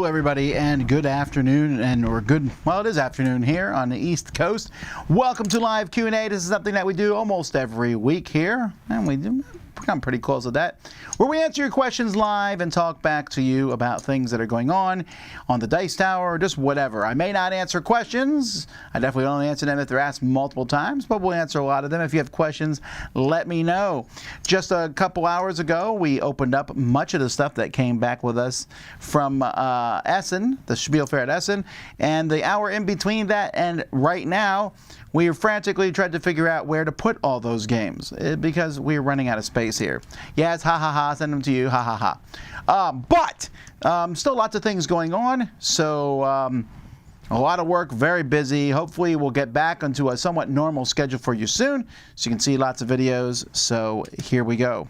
Hello everybody and good afternoon, it is afternoon here on the East Coast. Welcome to Live Q&A. This is something that we do almost every week here, and we come pretty close to that, where we answer your questions live and talk back to you about things that are going on the Dice Tower or just whatever. I may not answer questions. I definitely don't answer them if they're asked multiple times, but we'll answer a lot of them. If you have questions, let me know. Just a couple hours ago, we opened up much of the stuff that came back with us from Essen, the Spiel fair at Essen, and the hour in between that and right now, we frantically tried to figure out where to put all those games because we're running out of space here. Yes, ha ha ha, send them to you, ha ha ha. But still lots of things going on, so a lot of work, very busy. Hopefully we'll get back onto a somewhat normal schedule for you soon so you can see lots of videos. So here we go.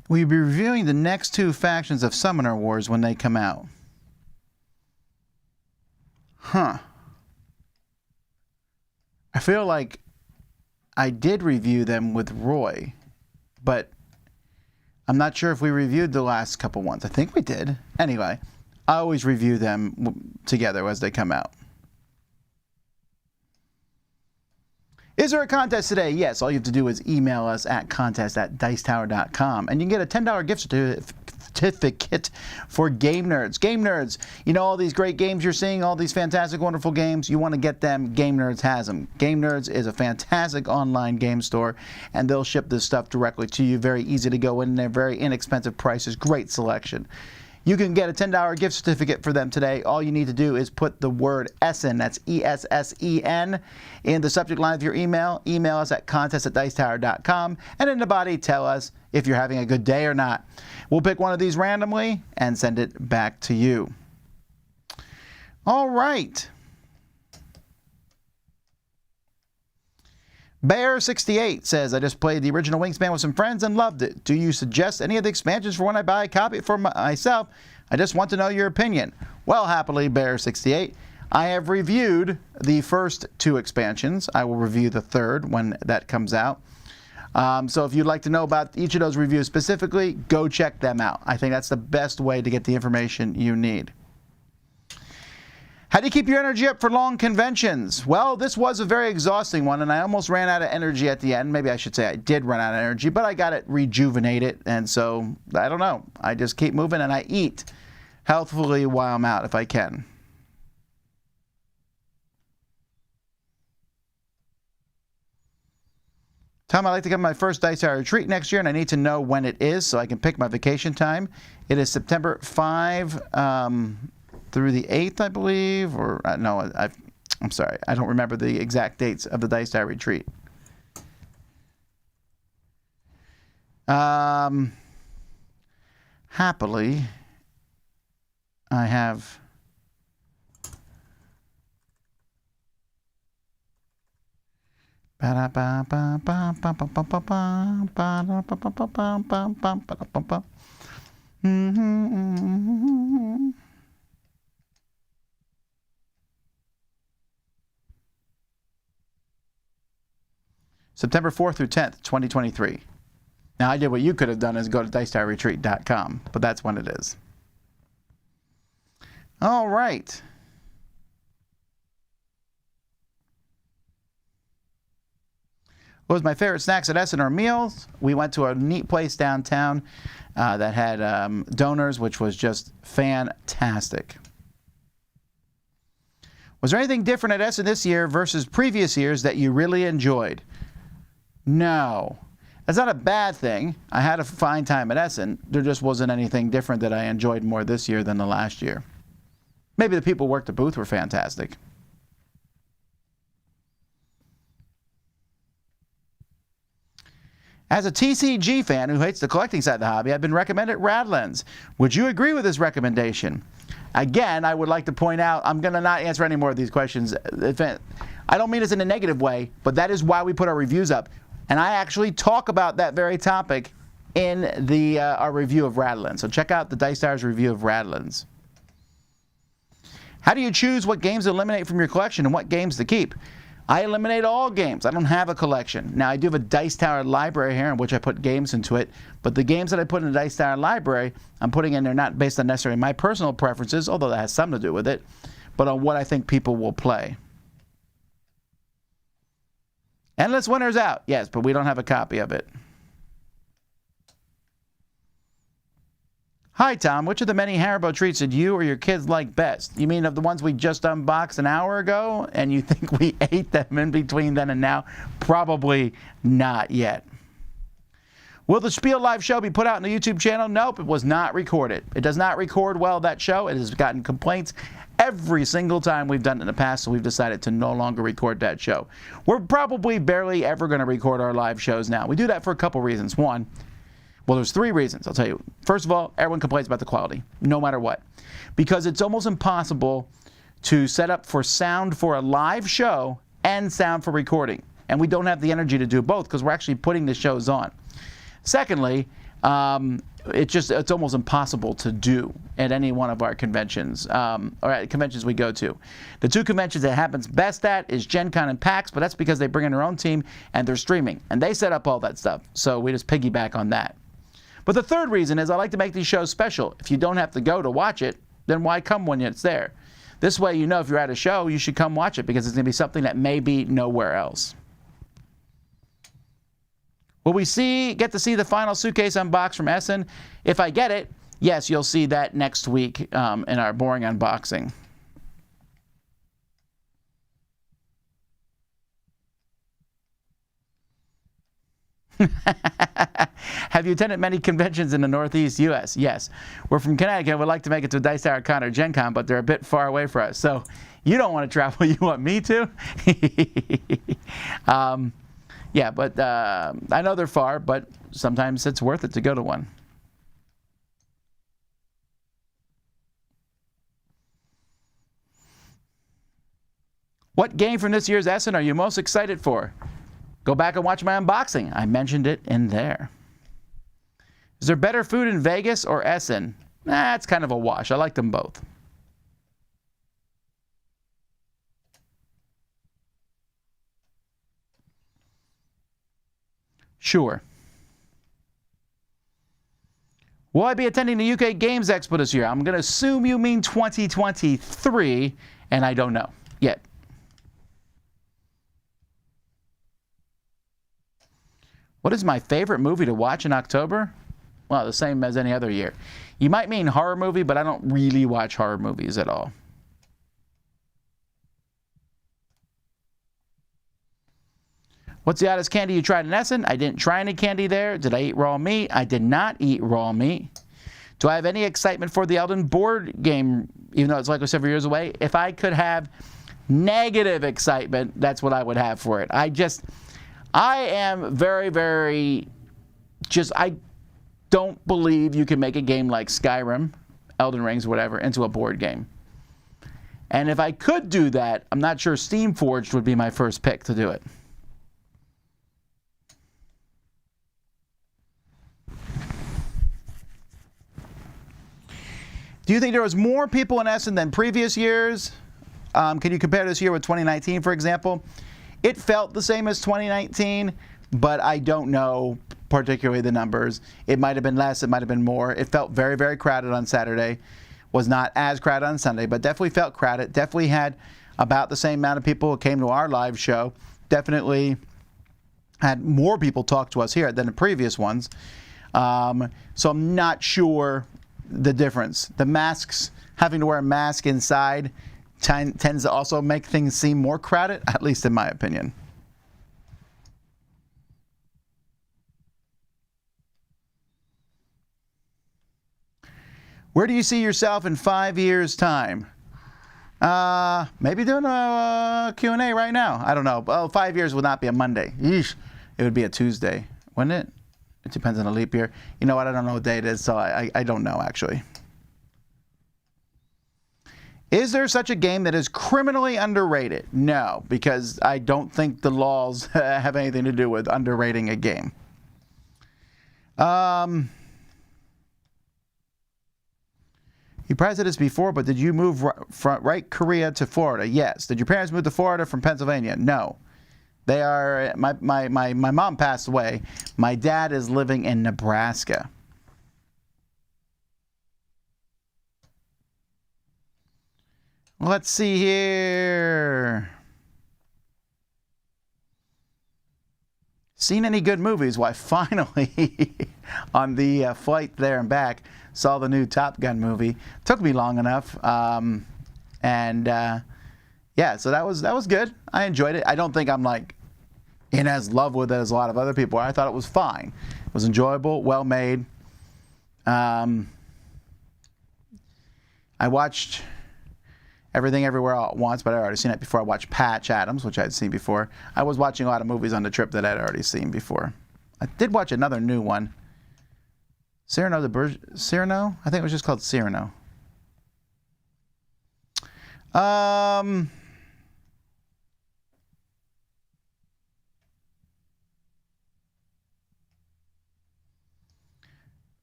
We'll be reviewing the next two factions of Summoner Wars when they come out. Huh. I feel like I did review them with Roy, but I'm not sure if we reviewed the last couple ones. I think we did. Anyway, I always review them together as they come out. Is there a contest today? Yes. All you have to do is email us at contest@dicetower.com, and you can get a $10 gift certificate for Game Nerds. Game Nerds, you know all these great games you're seeing, all these fantastic, wonderful games, you want to get them, Game Nerds has them. Game Nerds is a fantastic online game store, and they'll ship this stuff directly to you. Very easy to go in there, very inexpensive prices, great selection. You can get a $10 gift certificate for them today. All you need to do is put the word Essen, that's E-S-S-E-N, in the subject line of your email. Email us at contest@dicetower.com, and in the body tell us if you're having a good day or not. We'll pick one of these randomly and send it back to you. All right. Bear68 says, I just played the original Wingspan with some friends and loved it. Do you suggest any of the expansions for when I buy a copy for myself? I just want to know your opinion. Well, happily, Bear68, I have reviewed the first two expansions. I will review the third when that comes out. So if you'd like to know about each of those reviews specifically, go check them out. I think that's the best way to get the information you need. How do you keep your energy up for long conventions? Well, this was a very exhausting one, and I almost ran out of energy at the end. Maybe I should say I did run out of energy, but I got it rejuvenated, and so, I don't know. I just keep moving, and I eat healthfully while I'm out if I can. Tom, I'd like to come to my first Dice Tower retreat next year, and I need to know when it is so I can pick my vacation time. It is September 5, through the 8th, I believe, or no, I'm sorry, I don't remember the exact dates of the Dice Tower retreat. Happily, I have September 4th through 10th, 2023. Now, I did what you could have done is go to dicetowerretreat.com, but that's when it is. All right. What was my favorite snacks at Essen or meals? We went to a neat place downtown that had donors, which was just fantastic. Was there anything different at Essen this year versus previous years that you really enjoyed? No. That's not a bad thing. I had a fine time at Essen. There just wasn't anything different that I enjoyed more this year than the last year. Maybe the people who worked the booth were fantastic. As a TCG fan who hates the collecting side of the hobby, I've been recommended Radlands. Would you agree with this recommendation? Again, I would like to point out, I'm going to not answer any more of these questions. I don't mean this in a negative way, but that is why we put our reviews up. And I actually talk about that very topic in our review of Radlands. So check out the Dice Tower's review of Radlands. How do you choose what games to eliminate from your collection and what games to keep? I eliminate all games. I don't have a collection. Now, I do have a Dice Tower library here in which I put games into it, but the games that I put in the Dice Tower library, I'm putting in there not based on necessarily my personal preferences, although that has something to do with it, but on what I think people will play. Endless Winter's out, yes, but we don't have a copy of it. Hi, Tom. Which of the many Haribo treats did you or your kids like best? You mean of the ones we just unboxed an hour ago, and you think we ate them in between then and now? Probably not yet. Will the Spiel live show be put out on the YouTube channel? Nope, it was not recorded. It does not record well, that show. It has gotten complaints every single time we've done it in the past, so we've decided to no longer record that show. We're probably barely ever going to record our live shows now. We do that for a couple reasons. One, well, there's three reasons, I'll tell you. First of all, everyone complains about the quality, no matter what. Because it's almost impossible to set up for sound for a live show and sound for recording. And we don't have the energy to do both because we're actually putting the shows on. Secondly, it's almost impossible to do at any one of our conventions, or at conventions we go to. The two conventions that happens best at is Gen Con and PAX, but that's because they bring in their own team and they're streaming. And they set up all that stuff, so we just piggyback on that. But the third reason is I like to make these shows special. If you don't have to go to watch it, then why come when it's there? This way you know if you're at a show, you should come watch it because it's going to be something that may be nowhere else. Will we get to see the final suitcase unboxed from Essen? If I get it, yes, you'll see that next week in our boring unboxing. Have you attended many conventions in the Northeast U.S.? Yes. We're from Connecticut. We'd like to make it to a Dice Tower Con or Gen Con, but they're a bit far away for us. So you don't want to travel. You want me to? Yeah, but I know they're far, but sometimes it's worth it to go to one. What game from this year's Essen are you most excited for? Go back and watch my unboxing. I mentioned it in there. Is there better food in Vegas or Essen? Nah, it's kind of a wash. I like them both. Sure. Will I be attending the UK Games Expo this year? I'm going to assume you mean 2023, and I don't know yet. What is my favorite movie to watch in October? Well, the same as any other year. You might mean horror movie, but I don't really watch horror movies at all. What's the oddest candy you tried in Essen? I didn't try any candy there. Did I eat raw meat? I did not eat raw meat. Do I have any excitement for the Elden board game, even though it's like several years away? If I could have negative excitement, that's what I would have for it. I am very, very, I don't believe you can make a game like Skyrim, Elden Rings, whatever, into a board game. And if I could do that, I'm not sure Steam Forged would be my first pick to do it. Do you think there was more people in Essen than previous years? Can you compare this year with 2019, for example? It felt the same as 2019, but I don't know particularly the numbers. It might have been less, it might have been more. It felt very, very crowded on Saturday. Was not as crowded on Sunday, but definitely felt crowded. Definitely had about the same amount of people who came to our live show. Definitely had more people talk to us here than the previous ones. So I'm not sure the difference. The masks, having to wear a mask inside, tends to also make things seem more crowded, at least in my opinion. Where do you see yourself in 5 years' time? Maybe doing a Q&A right now. I don't know. Well, 5 years would not be a Monday. Yeesh. It would be a Tuesday, wouldn't it? It depends on the leap year. You know what? I don't know what day it is, so I don't know, actually. Is there such a game that is criminally underrated? No, because I don't think the laws have anything to do with underrating a game. You probably said this before, but did you move from Korea to Florida? Yes. Did your parents move to Florida from Pennsylvania? No. They are, my mom passed away. My dad is living in Nebraska. Let's see here. Seen any good movies? Why, finally, on the flight there and back, saw the new Top Gun movie. Took me long enough, yeah, so that was good. I enjoyed it. I don't think I'm like in as love with it as a lot of other people are. I thought it was fine. It was enjoyable, well made. I watched Everything Everywhere All at Once, but I'd already seen it before. I watched Patch Adams, which I'd seen before. I was watching a lot of movies on the trip that I'd already seen before. I did watch another new one. Cyrano? I think it was just called Cyrano.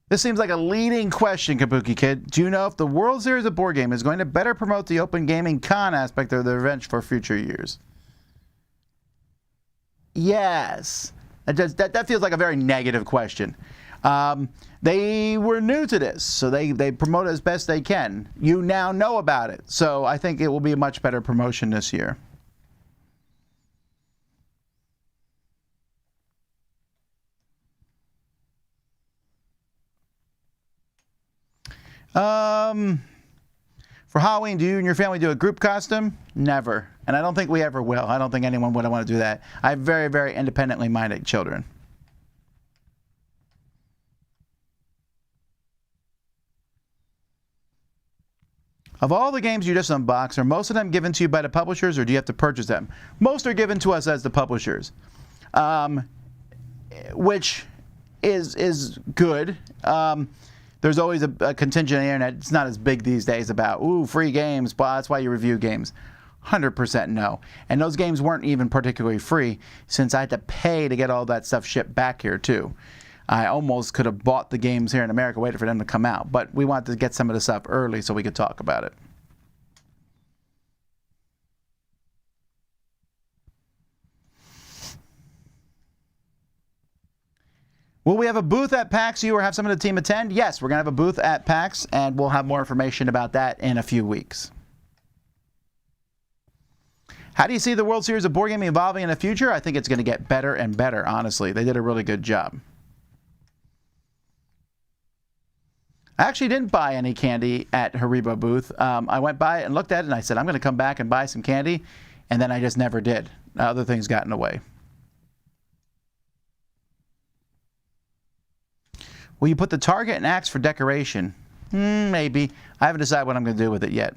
This seems like a leading question, Kabuki Kid. Do you know if the World Series of Board Game is going to better promote the open gaming con aspect of the event for future years? Yes. That feels like a very negative question. They were new to this, so they promote it as best they can. You now know about it, so I think it will be a much better promotion this year. For Halloween, do you and your family do a group costume? Never. And I don't think we ever will. I don't think anyone would want to do that. I have very, very independently minded children. Of all the games you just unboxed, are most of them given to you by the publishers, or do you have to purchase them? Most are given to us as the publishers, which is good. There's always a contingent on the internet. It's not as big these days about, ooh, free games, but that's why you review games. 100% no. And those games weren't even particularly free, since I had to pay to get all that stuff shipped back here, too. I almost could have bought the games here in America, waited for them to come out. But we wanted to get some of the stuff early so we could talk about it. Will we have a booth at PAX or have some of the team attend? Yes, we're going to have a booth at PAX, and we'll have more information about that in a few weeks. How do you see the World Series of Board Gaming evolving in the future? I think it's going to get better and better, honestly. They did a really good job. I actually didn't buy any candy at Haribo booth. I went by it and looked at it, and I said, I'm going to come back and buy some candy, and then I just never did. Other things got in the way. Will you put the target and axe for decoration? Maybe. I haven't decided what I'm going to do with it yet.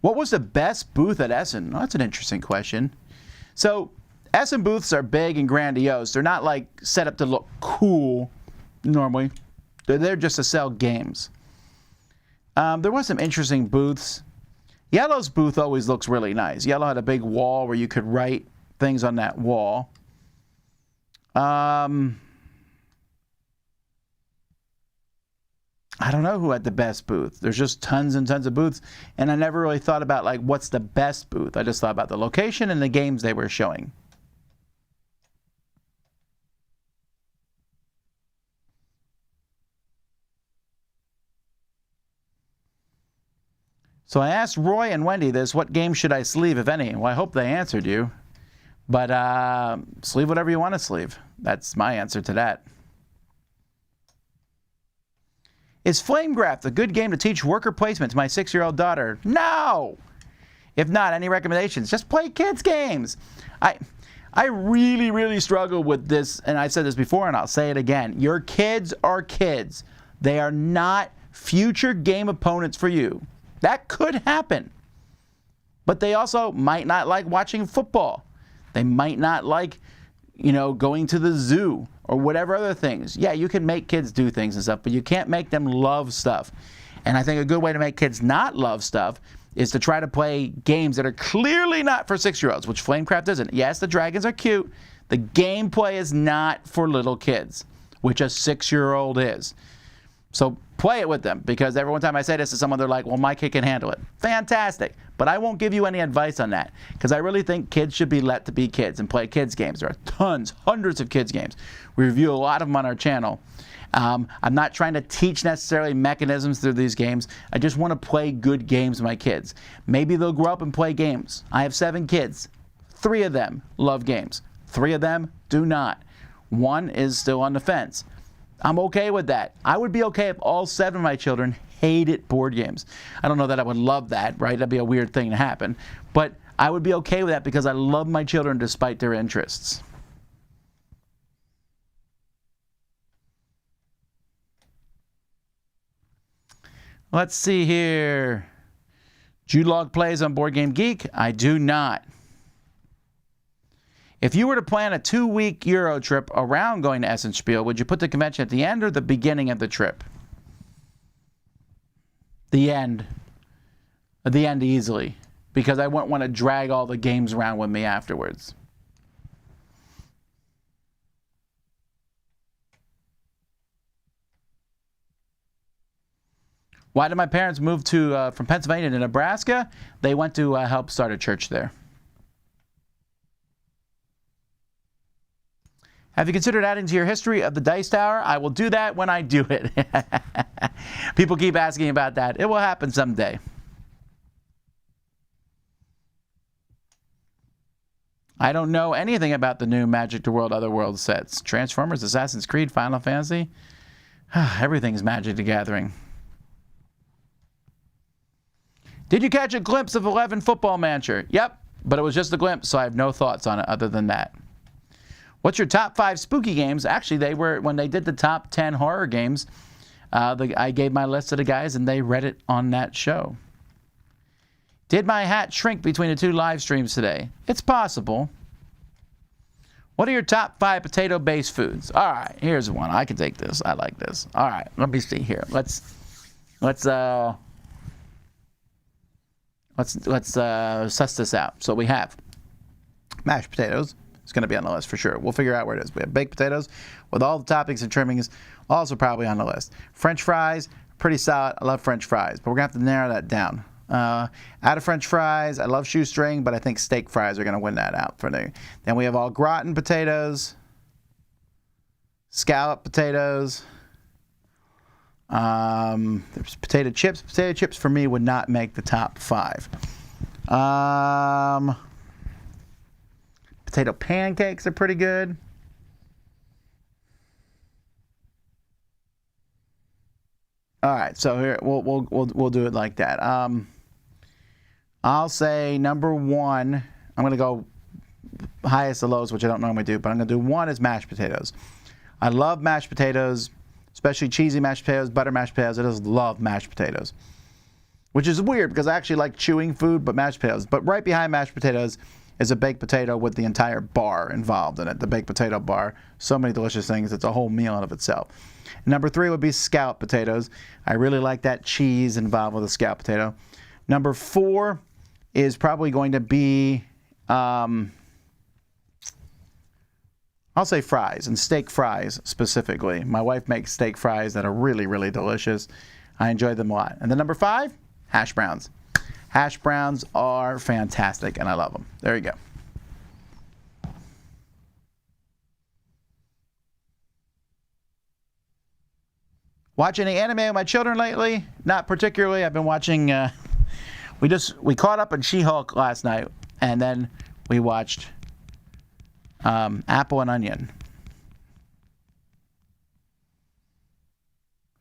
What was the best booth at Essen? Well, that's an interesting question. So, Essen booths are big and grandiose. They're not like set up to look cool normally. They're there just to sell games. There was some interesting booths. Yellow's booth always looks really nice. Yellow had a big wall where you could write things on that wall. I don't know who had the best booth. There's just tons and tons of booths, and I never really thought about like what's the best booth. I just thought about the location and the games they were showing. So I asked Roy and Wendy this, what game should I sleeve, if any? Well, I hope they answered you. But sleeve whatever you want to sleeve. That's my answer to that. Is Flamegraph a good game to teach worker placement to my 6-year-old daughter? No! If not, any recommendations? Just play kids' games. I really, really struggle with this, and I said this before, and I'll say it again. Your kids are kids. They are not future game opponents for you. That could happen. But they also might not like watching football. They might not like, going to the zoo or whatever other things. Yeah, you can make kids do things and stuff, but you can't make them love stuff. And I think a good way to make kids not love stuff is to try to play games that are clearly not for 6-year-olds, which Flamecraft isn't. Yes, the dragons are cute. The gameplay is not for little kids, which a 6-year-old is. So play it with them, because every one time I say this to someone, they're like, well, my kid can handle it. Fantastic. But I won't give you any advice on that, because I really think kids should be let to be kids and play kids games. There are tons, hundreds of kids games. We review a lot of them on our channel. I'm not trying to teach necessarily mechanisms through these games. I just want to play good games with my kids. Maybe they'll grow up and play games. I have 7 kids. 3 of them love games. 3 of them do not. 1 is still on the fence. I'm okay with that. I would be okay if all 7 of my children hated board games. I don't know that I would love that, right? That'd be a weird thing to happen. But I would be okay with that because I love my children despite their interests. Let's see here. Jude Log plays on Board Game Geek. I do not. If you were to plan a 2-week Euro trip around going to Essen Spiel, would you put the convention at the end or the beginning of the trip? The end. The end easily. Because I wouldn't want to drag all the games around with me afterwards. Why did my parents move from Pennsylvania to Nebraska? They went to help start a church there. Have you considered adding to your history of the Dice Tower? I will do that when I do it. People keep asking about that. It will happen someday. I don't know anything about the new Magic the World Otherworld sets. Transformers, Assassin's Creed, Final Fantasy. Everything's Magic the Gathering. Did you catch a glimpse of 11 Football Manager? Yep, but it was just a glimpse, so I have no thoughts on it other than that. What's your top 5 spooky games? Actually, they were, when they did the top 10 horror games, I gave my list to the guys and they read it on that show. Did my hat shrink between the 2 live streams today? It's possible. What are your top 5 potato-based foods? All right, here's one. I can take this. I like this. All right, let me see here. Let's suss this out. So we have mashed potatoes. It's going to be on the list for sure. We'll figure out where it is. We have baked potatoes with all the toppings and trimmings, also probably on the list. French fries, pretty solid. I love French fries, but we're going to have to narrow that down. Out of French fries, I love shoestring, but I think steak fries are going to win that out for me. Then we have all gratin potatoes, scalloped potatoes. There's potato chips. Potato chips for me would not make the top 5. Potato pancakes are pretty good. All right, so here we'll do it like that. I'll say number 1. I'm going to go highest to lowest, which I don't normally do, but I'm going to do 1 is mashed potatoes. I love mashed potatoes, especially cheesy mashed potatoes, butter mashed potatoes. I just love mashed potatoes, which is weird because I actually like chewing food, but mashed potatoes. But right behind mashed potatoes is a baked potato with the entire bar involved in it, the baked potato bar. So many delicious things. It's a whole meal in of itself. Number 3 would be scalloped potatoes. I really like that cheese involved with a scalloped potato. Number 4 is probably going to be, I'll say fries, and steak fries specifically. My wife makes steak fries that are really, really delicious. I enjoy them a lot. And then number 5, hash browns. Hash browns are fantastic, and I love them. There you go. Watch any anime with my children lately? Not particularly. I've been watching, we caught up on She-Hulk last night, and then we watched Apple and Onion.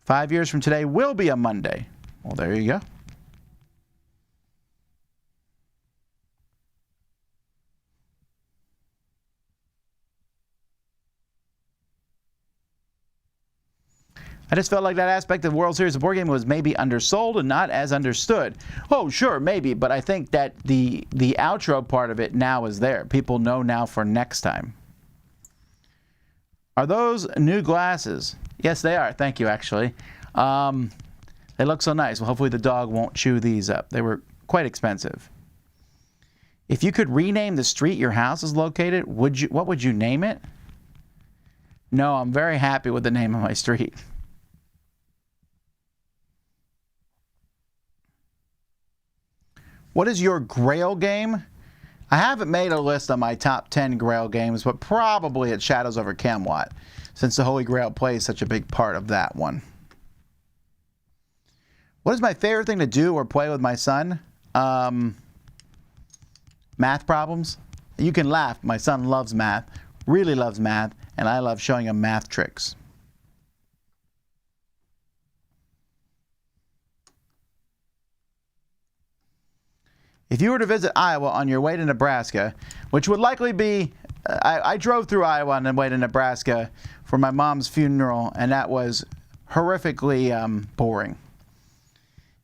5 years from today will be a Monday. Well, there you go. I just felt like that aspect of World Series of Board Game was maybe undersold and not as understood. Oh, sure, maybe, but I think that the outro part of it now is there. People know now for next time. Are those new glasses? Yes, they are. Thank you, actually. They look so nice. Well, hopefully the dog won't chew these up. They were quite expensive. If you could rename the street your house is located, what would you name it? No, I'm very happy with the name of my street. What is your Grail game? I haven't made a list of my top 10 Grail games, but probably it's Shadows over Camelot, since the Holy Grail plays such a big part of that one. What is my favorite thing to do or play with my son? Math problems. You can laugh. My son loves math, really loves math, and I love showing him math tricks. If you were to visit Iowa on your way to Nebraska, which would likely be, I drove through Iowa on the way to Nebraska for my mom's funeral, and that was horrifically boring.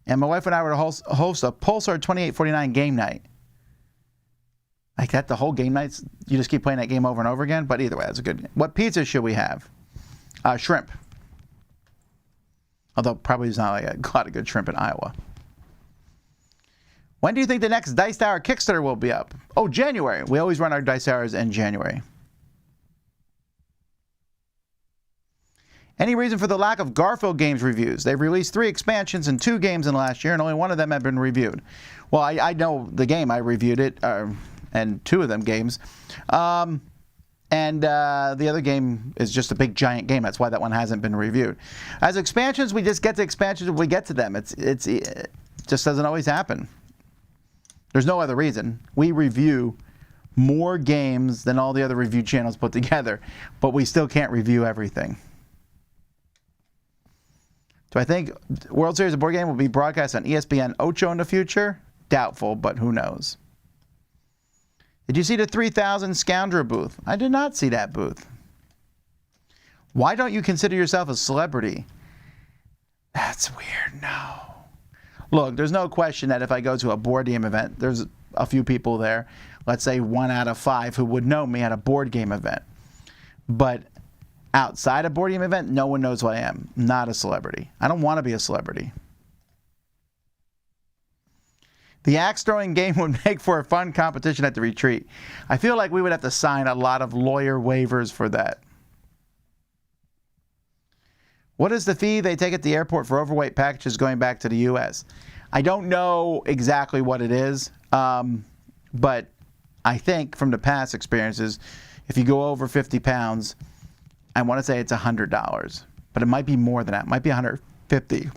And my wife and I were to host a Pulsar 2849 game night. Like that, the whole game nights, you just keep playing that game over and over again. But either way, that's a good game. What pizza should we have? Shrimp. Although probably there's not like a lot of good shrimp in Iowa. When do you think the next Dice Tower Kickstarter will be up? Oh, January. We always run our Dice Towers in January. Any reason for the lack of Garfield games reviews? They've released 3 expansions and 2 games in the last year, and only one of them have been reviewed. Well, I know the game. I reviewed it, and 2 of them games. The other game is just a big, giant game. That's why that one hasn't been reviewed. As expansions, we just get to expansions when we get to them. It just doesn't always happen. There's no other reason. We review more games than all the other review channels put together, but we still can't review everything. Do I think World Series of Board Game will be broadcast on ESPN Ocho in the future? Doubtful, but who knows. Did you see the 3000 Scoundrel booth? I did not see that booth. Why don't you consider yourself a celebrity? That's weird. No. Look, there's no question that if I go to a board game event, there's a few people there, let's say 1 out of 5, who would know me at a board game event. But outside a board game event, no one knows who I am. Not a celebrity. I don't want to be a celebrity. The axe throwing game would make for a fun competition at the retreat. I feel like we would have to sign a lot of lawyer waivers for that. What is the fee they take at the airport for overweight packages going back to the U.S.? I don't know exactly what it is, but I think from the past experiences, if you go over 50 pounds, I want to say it's $100, but it might be more than that. It might be $150.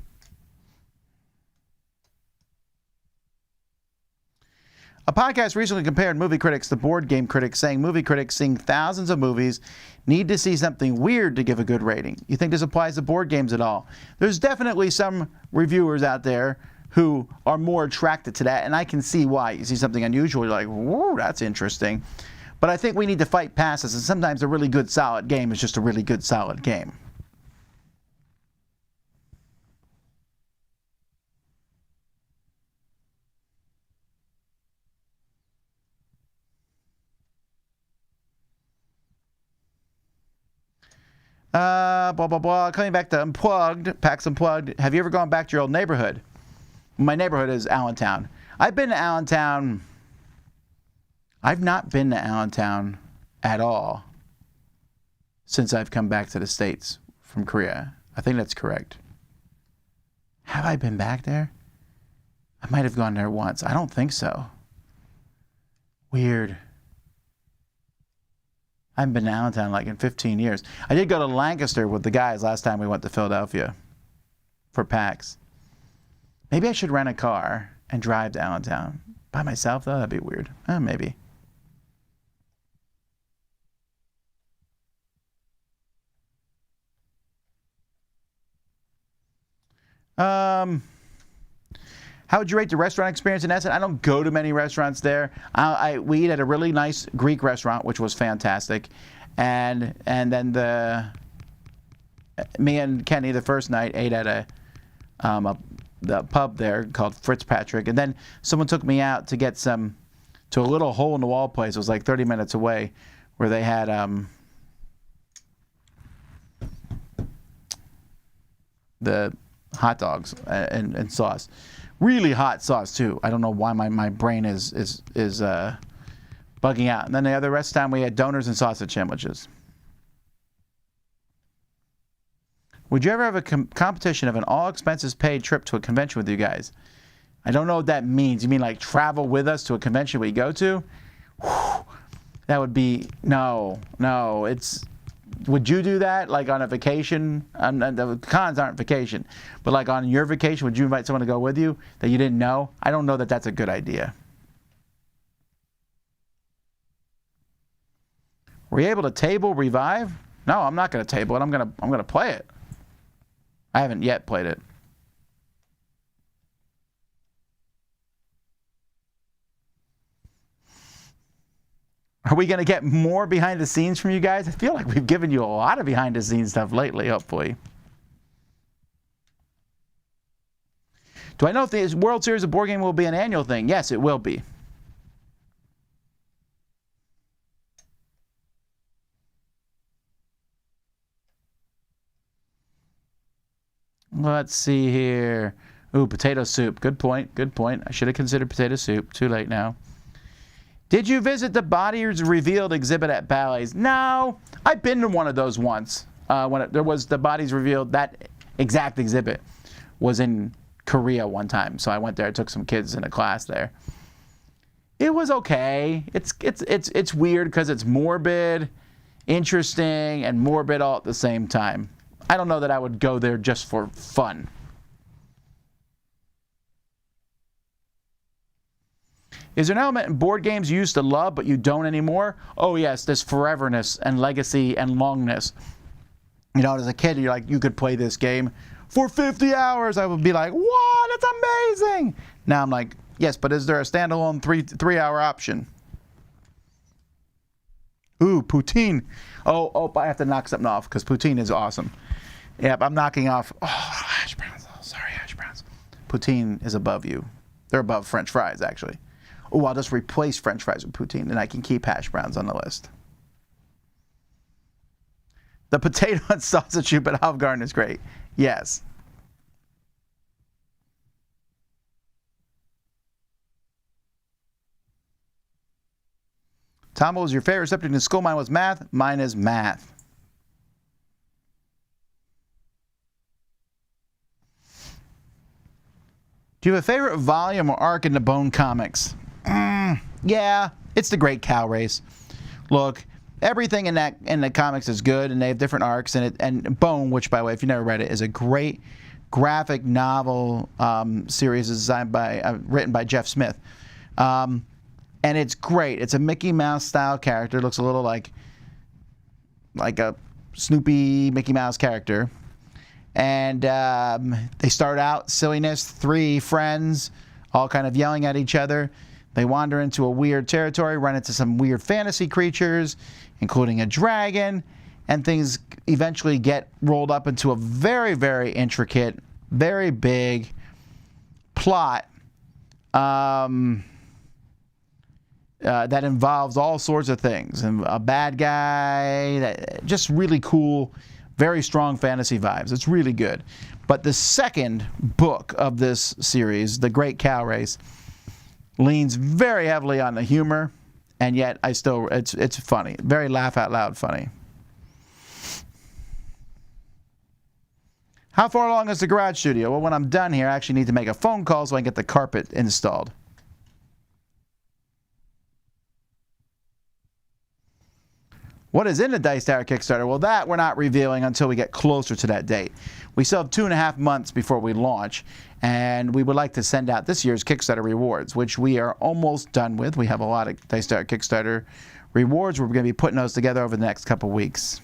A podcast recently compared movie critics to board game critics, saying movie critics seeing thousands of movies need to see something weird to give a good rating. You think this applies to board games at all? There's definitely some reviewers out there who are more attracted to that, and I can see why. You see something unusual, you're like, whoa, that's interesting. But I think we need to fight past this, and sometimes a really good, solid game is just a really good, solid game. Blah, blah, blah. Coming back to Unplugged, PAX Unplugged. Have you ever gone back to your old neighborhood? My neighborhood is Allentown. I've been to Allentown. I've not been to Allentown at all since I've come back to the States from Korea. I think that's correct. Have I been back there? I might have gone there once. I don't think so. Weird. I haven't been to Allentown like in 15 years. I did go to Lancaster with the guys last time we went to Philadelphia for PAX. Maybe I should rent a car and drive to Allentown. By myself, though? That'd be weird. Maybe. How would you rate the restaurant experience in Essen? I don't go to many restaurants there. We eat at a really nice Greek restaurant, which was fantastic. And then me and Kenny the first night ate at the pub there called Fitzpatrick. And then someone took me out to get to a little hole-in-the-wall place. It was like 30 minutes away, where they had the hot dogs and sauce. Really hot sauce too. I don't know why my brain is bugging out. And then the rest of the time we had donors and sausage sandwiches. Would you ever have a competition of an all expenses paid trip to a convention with you guys? I don't know what that means. You mean like travel with us to a convention we go to? Whew, that would be, no. Would you do that, like on a vacation? The cons aren't vacation, but like on your vacation, would you invite someone to go with you that you didn't know? I don't know that that's a good idea. Were you able to table Revive? No, I'm not going to table it. I'm going to play it. I haven't yet played it. Are we going to get more behind the scenes from you guys? I feel like we've given you a lot of behind the scenes stuff lately, hopefully. Do I know if the World Series of Board Game will be an annual thing? Yes, it will be. Let's see here. Ooh, potato soup. Good point. Good point. I should have considered potato soup. Too late now. Did you visit the Bodies Revealed exhibit at Ballets? No. I've been to one of those once. When there was the Bodies Revealed, that exact exhibit was in Korea one time. So I went there. I took some kids in a class there. It was okay. It's weird because it's morbid, interesting, and morbid all at the same time. I don't know that I would go there just for fun. Is there an element in board games you used to love but you don't anymore? Oh yes, this foreverness and legacy and longness. You know, as a kid, you're like, you could play this game for 50 hours. I would be like, what? It's amazing. Now I'm like, yes, but is there a standalone three-hour option? Ooh, poutine. Oh, I have to knock something off because poutine is awesome. Yep, I'm knocking off. Oh, hash browns. Oh, sorry, hash browns. Poutine is above you. They're above French fries, actually. Oh, I'll just replace French fries with poutine, and I can keep hash browns on the list. The potato and sausage soup at Olive Garden is great. Yes. Tom, what was your favorite subject in school? Mine was math. Mine is math. Do you have a favorite volume or arc in the Bone comics? Yeah, it's the Great Cow Race. Look, everything in the comics is good, and they have different arcs in it. And Bone, which by the way, if you never read it, is a great graphic novel series designed by written by Jeff Smith, and it's great. It's a Mickey Mouse style character. It looks a little like a Snoopy Mickey Mouse character. And they start out silliness, 3 friends, all kind of yelling at each other. They wander into a weird territory, run into some weird fantasy creatures, including a dragon, and things eventually get rolled up into a very, very intricate, very big plot that involves all sorts of things. And a bad guy, just really cool, very strong fantasy vibes. It's really good. But the second book of this series, The Great Cow Race, leans very heavily on the humor, and yet it's funny. Very laugh out loud funny. How far along is the garage studio? Well, when I'm done here, I actually need to make a phone call so I can get the carpet installed. What is in the Dice Tower Kickstarter? Well, that we're not revealing until we get closer to that date. We still have 2.5 months before we launch, and we would like to send out this year's Kickstarter rewards, which we are almost done with. We have a lot of Dice Tower Kickstarter rewards. We're going to be putting those together over the next couple weeks.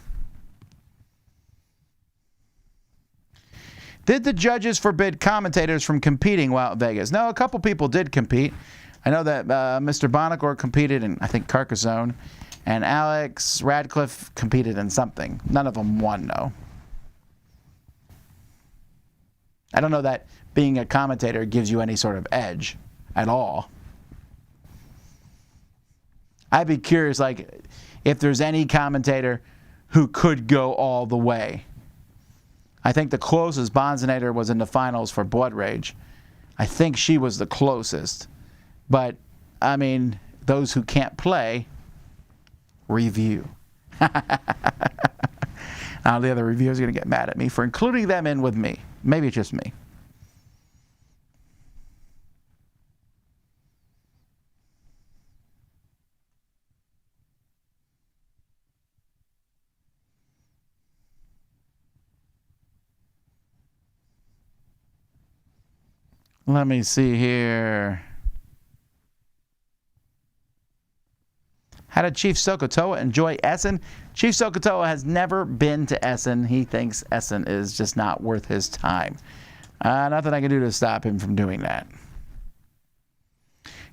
Did the judges forbid commentators from competing while at Vegas? No, a couple people did compete. I know that Mr. Bonacor competed in, I think, Carcassonne. And Alex Radcliffe competed in something. None of them won, though. I don't know that being a commentator gives you any sort of edge at all. I'd be curious, like, if there's any commentator who could go all the way. I think the closest Bonzinator was in the finals for Blood Rage. I think she was the closest. But, I mean, those who can't play review. Now the other reviewers are going to get mad at me for including them in with me. Maybe it's just me. Let me see here. How did Chief Sokotoa enjoy Essen? Chief Sokotoa has never been to Essen. He thinks Essen is just not worth his time. Nothing I can do to stop him from doing that.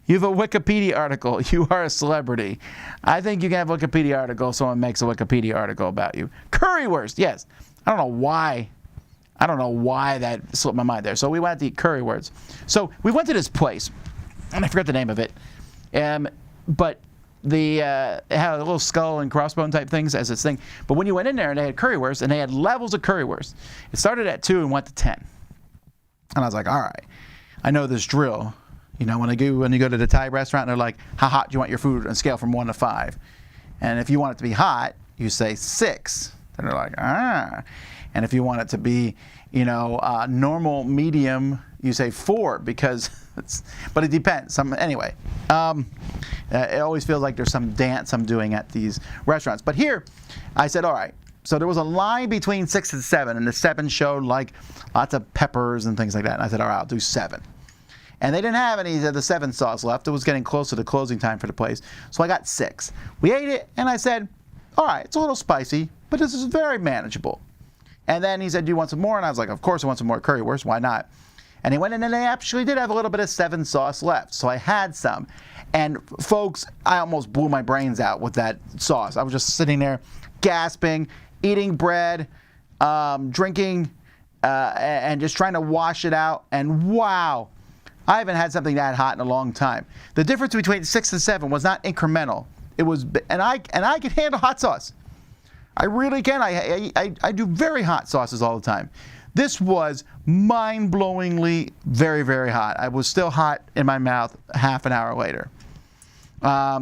You have a Wikipedia article. You are a celebrity. I think you can have a Wikipedia article. Someone makes a Wikipedia article about you. Currywurst, yes. I don't know why that slipped my mind there. So we went to eat currywurst. So we went to this place, and I forgot the name of it. But it had a little skull and crossbone type things as its thing. But when you went in there, and they had currywurst, and they had levels of currywurst. It started at 2 and went to 10. And I was like, all right, I know this drill. You know, when you go to the Thai restaurant, they're like, how hot do you want your food on a scale from 1 to 5? And if you want it to be hot, you say 6. Then they're like, ah. And if you want it to be, normal, medium, you say 4 because but it depends. Anyway, it always feels like there's some dance I'm doing at these restaurants. But here, I said, all right. So there was a line between 6 and 7, and the 7 showed like lots of peppers and things like that. And I said, all right, I'll do 7. And they didn't have any of the 7 sauce left. It was getting close to the closing time for the place. So I got 6. We ate it, and I said, all right, it's a little spicy, but this is very manageable. And then he said, do you want some more? And I was like, of course I want some more currywurst. Why not? And he went in, and they actually did have a little bit of 7 sauce left. So I had some. And folks, I almost blew my brains out with that sauce. I was just sitting there gasping, eating bread, drinking, and just trying to wash it out. And wow, I haven't had something that hot in a long time. The difference between 6 and 7 was not incremental. It was, and I can handle hot sauce. I really can. I do very hot sauces all the time. This was mind-blowingly very, very hot. I was still hot in my mouth half an hour later. But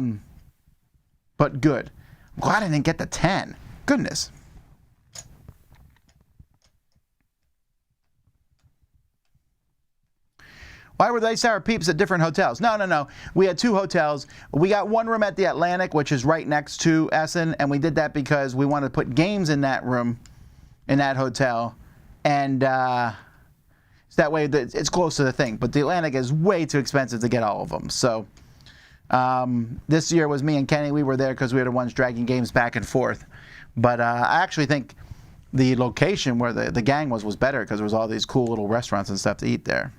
good. I'm glad I didn't get the 10. Goodness. Why were they sour peeps at different hotels? No. We had 2 hotels. We got one room at the Atlantic, which is right next to Essen, and we did that because we wanted to put games in that room, in that hotel, and so that way it's close to the thing. But the Atlantic is way too expensive to get all of them. So this year was me and Kenny. We were there because we were the ones dragging games back and forth. But I actually think the location where the gang was better because there was all these cool little restaurants and stuff to eat there.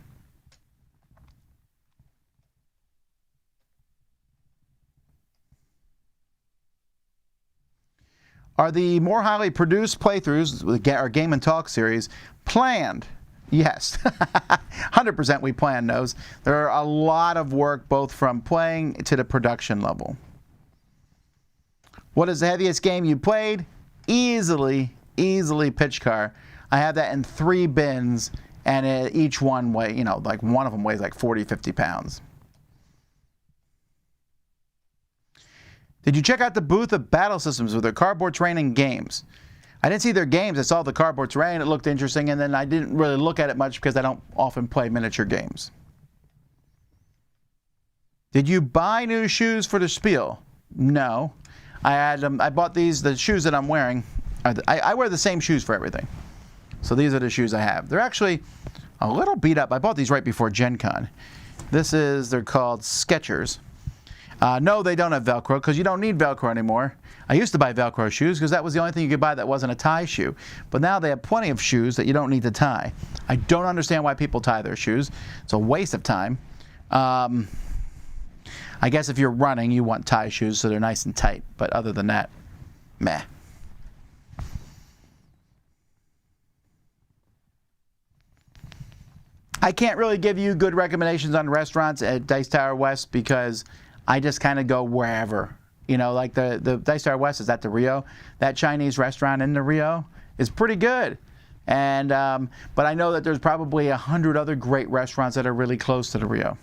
Are the more highly produced playthroughs, our Game and Talk series, planned? Yes. 100% we plan those. There are a lot of work both from playing to the production level. What is the heaviest game you played? Easily Pitch Car. I have that in 3 bins, and each one weigh, like one of them weighs like 40, 50 pounds. Did you check out the booth of Battle Systems with their cardboard terrain and games? I didn't see their games. I saw the cardboard terrain. It looked interesting, and then I didn't really look at it much because I don't often play miniature games. Did you buy new shoes for the Spiel? No. I bought the shoes that I'm wearing. I wear the same shoes for everything. So these are the shoes I have. They're actually a little beat up. I bought these right before Gen Con. They're called Skechers. No, they don't have Velcro because you don't need Velcro anymore. I used to buy Velcro shoes because that was the only thing you could buy that wasn't a tie shoe. But now they have plenty of shoes that you don't need to tie. I don't understand why people tie their shoes. It's a waste of time. I guess if you're running, you want tie shoes so they're nice and tight. But other than that, meh. I can't really give you good recommendations on restaurants at Dice Tower West because I just kind of go wherever. Like the Dice Tower West is at the Rio. That Chinese restaurant in the Rio is pretty good. And but I know that there's probably 100 other great restaurants that are really close to the Rio.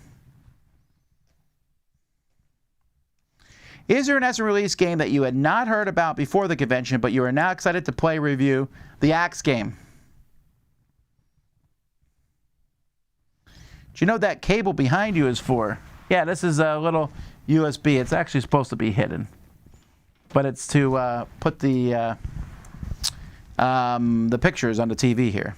Is there an Essen release game that you had not heard about before the convention, but you are now excited to play review? The Axe game. Do you know what that cable behind you is for? Yeah, this is a little USB. It's actually supposed to be hidden, but it's to put the pictures on the TV here.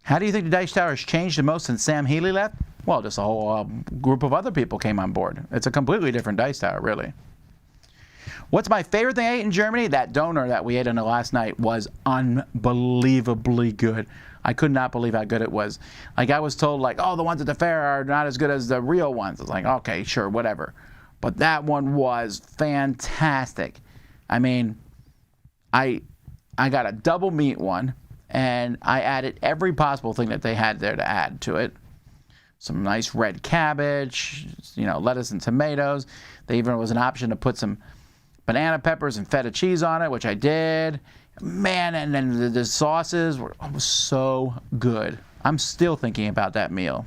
How do you think the Dice Tower has changed the most since Sam Healy left? Well, just a whole group of other people came on board. It's a completely different Dice Tower, really. What's my favorite thing I ate in Germany? That donor that we ate on the last night was unbelievably good. I could not believe how good it was. Like, I was told, like, oh, the ones at the fair are not as good as the real ones. I was like, okay, sure, whatever. But that one was fantastic. I mean, I got a double meat one, and I added every possible thing that they had there to add to it. Some nice red cabbage, you know, lettuce and tomatoes. There even was an option to put some banana peppers and feta cheese on it, which I did. Man, and then the sauces were so good. I'm still thinking about that meal.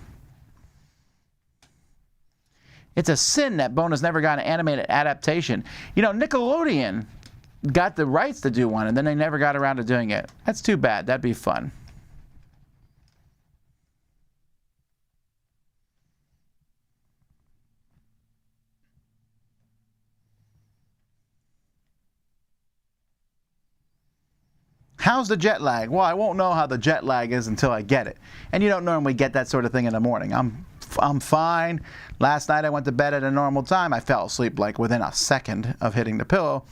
It's a sin that Bona's never got an animated adaptation. You know, Nickelodeon got the rights to do one, and then they never got around to doing it. That's too bad. That'd be fun. How's the jet lag? Well, I won't know how the jet lag is until I get it. And you don't normally get that sort of thing in the morning. I'm fine. Last night I went to bed at a normal time. I fell asleep like within a second of hitting the pillow.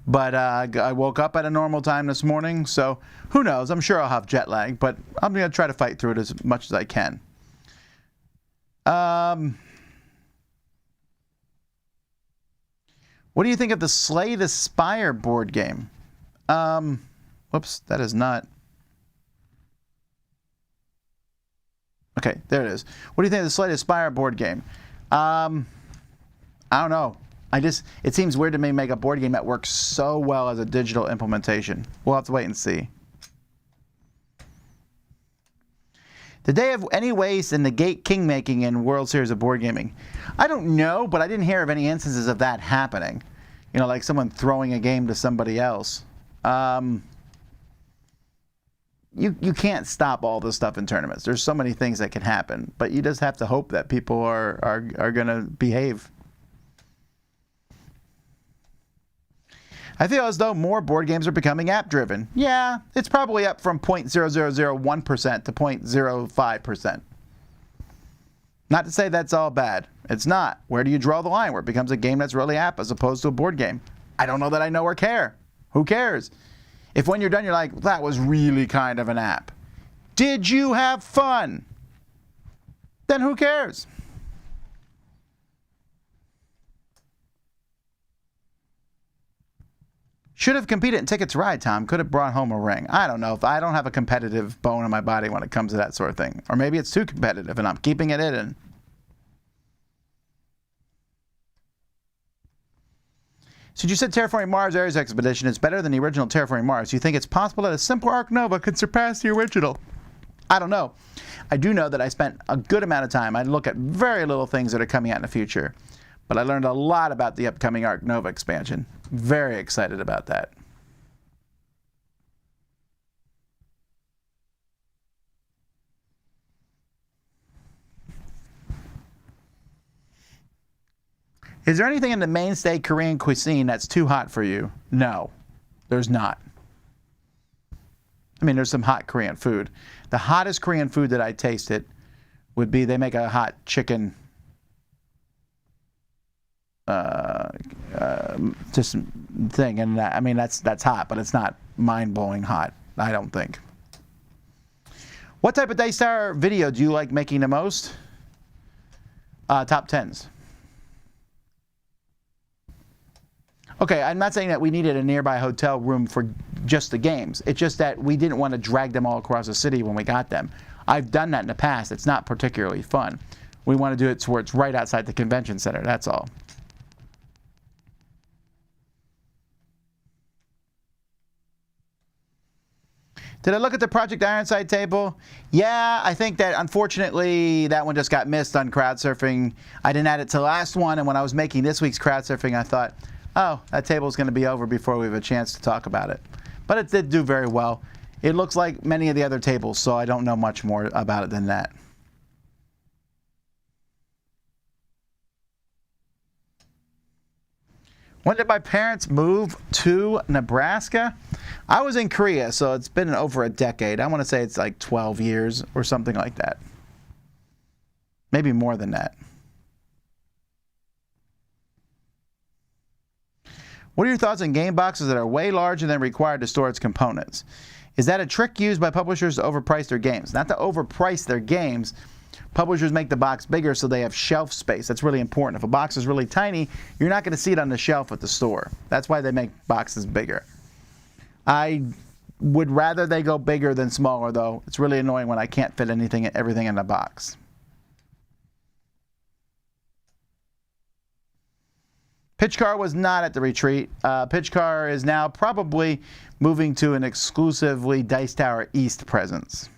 But I woke up at a normal time this morning, so who knows? I'm sure I'll have jet lag, but I'm going to try to fight through it as much as I can. What do you think of the Slay the Spire board game? Whoops, that is not... Okay, there it is. What do you think of the Slay the Spire board game? I don't know. It seems weird to me to make a board game that works so well as a digital implementation. We'll have to wait and see. Did they have any ways to negate kingmaking in World Series of Board Gaming? I don't know, but I didn't hear of any instances of that happening. You know, like someone throwing a game to somebody else. You can't stop all this stuff in tournaments. There's so many things that can happen, but you just have to hope that people are going to behave. I feel as though more board games are becoming app-driven. Yeah, it's probably up from 0.0001% to 0.05%. Not to say that's all bad. It's not. Where do you draw the line where it becomes a game that's really app as opposed to a board game? I don't know that I know or care. Who cares? If when you're done, you're like, that was really kind of an app. Did you have fun? Then who cares? Should have competed in Ticket to Ride, Tom. Could have brought home a ring. I don't know. If I don't have a competitive bone in my body when it comes to that sort of thing. Or maybe it's too competitive and I'm keeping it hidden. So you said Terraforming Mars Ares Expedition is better than the original Terraforming Mars. Do you think it's possible that a simple Ark Nova could surpass the original? I don't know. I do know that I spent a good amount of time. I look at very little things that are coming out in the future. But I learned a lot about the upcoming Ark Nova expansion. Very excited about that. Is there anything in the mainstay Korean cuisine that's too hot for you? No, there's not. I mean, there's some hot Korean food. The hottest Korean food that I tasted would be, they make a hot chicken just thing, and I mean that's hot, but it's not mind-blowing hot, I don't think. What type of Dice Tower video do you like making the most? Top 10s. Okay, I'm not saying that we needed a nearby hotel room for just the games. It's just that we didn't want to drag them all across the city when we got them. I've done that in the past. It's not particularly fun. We want to do it where it's right outside the convention center, that's all. Did I look at the Project Ironside table? Yeah, I think that unfortunately that one just got missed on crowd surfing. I didn't add it to the last one, and when I was making this week's crowd surfing, I thought, oh, that table's going to be over before we have a chance to talk about it. But it did do very well. It looks like many of the other tables, so I don't know much more about it than that. When did my parents move to Nebraska? I was in Korea, so it's been over a decade. I want to say it's like 12 years or something like that. Maybe more than that. What are your thoughts on game boxes that are way larger than required to store its components? Is that a trick used by publishers to overprice their games? Not to overprice their games. Publishers make the box bigger so they have shelf space. That's really important. If a box is really tiny, you're not going to see it on the shelf at the store. That's why they make boxes bigger. I would rather they go bigger than smaller, though. It's really annoying when I can't fit everything in a box. Pitchcar was not at the retreat. Pitchcar is now probably moving to an exclusively Dice Tower East presence.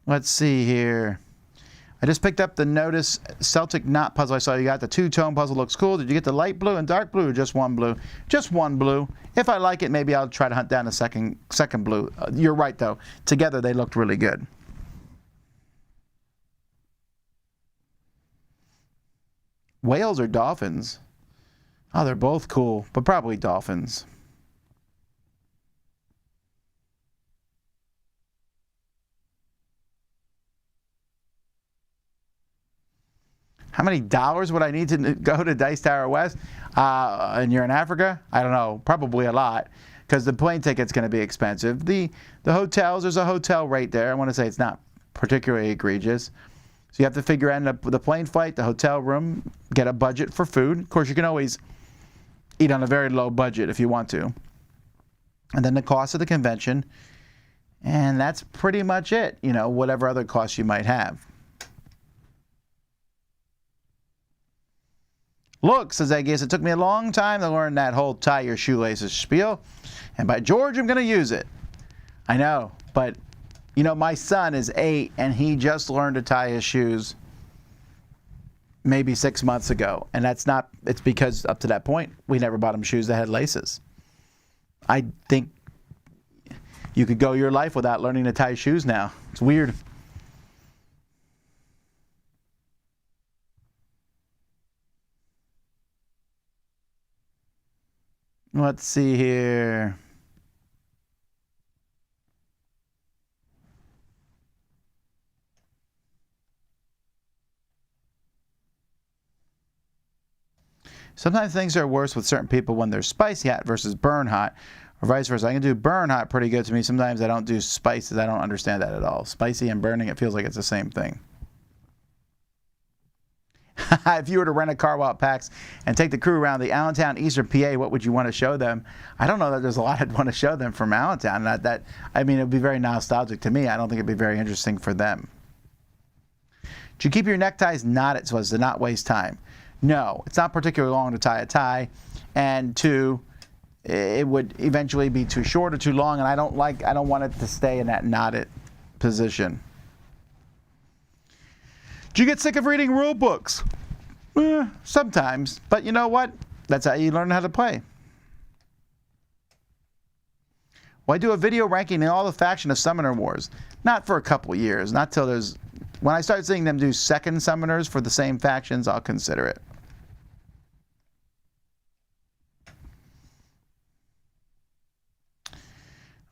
Let's see here. I just picked up the Notice Celtic Knot puzzle. I saw you got the two-tone puzzle. Looks cool. Did you get the light blue and dark blue or just one blue? Just one blue. If I like it, maybe I'll try to hunt down a second blue. You're right, though. Together, they looked really good. Whales or dolphins? Oh, they're both cool, but probably dolphins. How many dollars would I need to go to Dice Tower West? And you're in Africa? I don't know. Probably a lot, because the plane ticket's going to be expensive. The hotels, there's a hotel rate there. I want to say it's not particularly egregious. So you have to figure out the plane flight, the hotel room, get a budget for food. Of course, you can always eat on a very low budget if you want to. And then the cost of the convention. And that's pretty much it, you know, whatever other costs you might have. Look, says Aggies, it took me a long time to learn that whole tie your shoelaces spiel. And by George, I'm going to use it. I know, but, you know, my son is 8, and he just learned to tie his shoes maybe 6 months ago. And it's because up to that point, we never bought him shoes that had laces. I think you could go your life without learning to tie shoes now. It's weird. Let's see here. Sometimes things are worse with certain people when they're spicy hot versus burn hot, or vice versa. I can do burn hot pretty good to me. Sometimes I don't do spices. I don't understand that at all. Spicy and burning, it feels like it's the same thing. If you were to rent a car while it packs and take the crew around the Allentown, Eastern PA, what would you want to show them? I don't know that there's a lot I'd want to show them from Allentown. I mean, it would be very nostalgic to me. I don't think it'd be very interesting for them. Do you keep your neckties knotted so as to not waste time? No, it's not particularly long to tie a tie, and 2, it would eventually be too short or too long, and I don't want it to stay in that knotted position. Do you get sick of reading rule books? Sometimes, but you know what? That's how you learn how to play. Well, I do a video ranking in all the faction of Summoner Wars. Not for a couple years, not till there's... When I start seeing them do second summoners for the same factions, I'll consider it.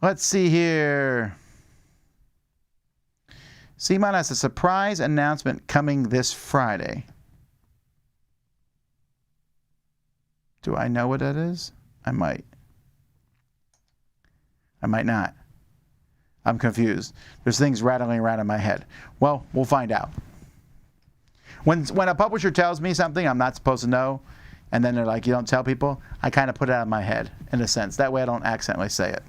Let's see here. CMON has a surprise announcement coming this Friday. Do I know what that is? I might. I might not. I'm confused. There's things rattling around in my head. Well, we'll find out. When a publisher tells me something I'm not supposed to know, and then they're like, you don't tell people, I kind of put it out of my head, in a sense. That way I don't accidentally say it.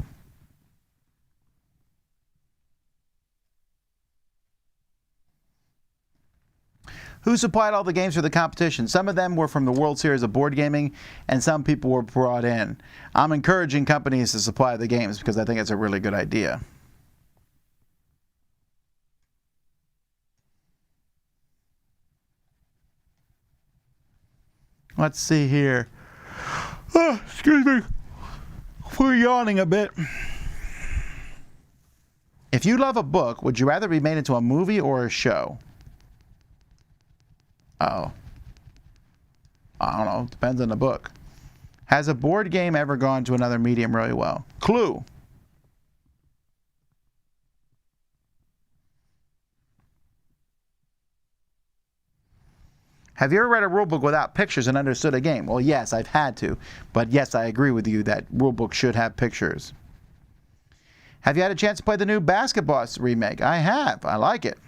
Who supplied all the games for the competition? Some of them were from the World Series of Board Gaming, and some people were brought in. I'm encouraging companies to supply the games because I think it's a really good idea. Let's see here. Oh, excuse me. We're yawning a bit. If you love a book, would you rather be made into a movie or a show? Oh. I don't know. Depends on the book. Has a board game ever gone to another medium really well? Clue. Have you ever read a rulebook without pictures and understood a game? Well, yes, I've had to. But yes, I agree with you that rulebook should have pictures. Have you had a chance to play the new Basketball remake? I have. I like it.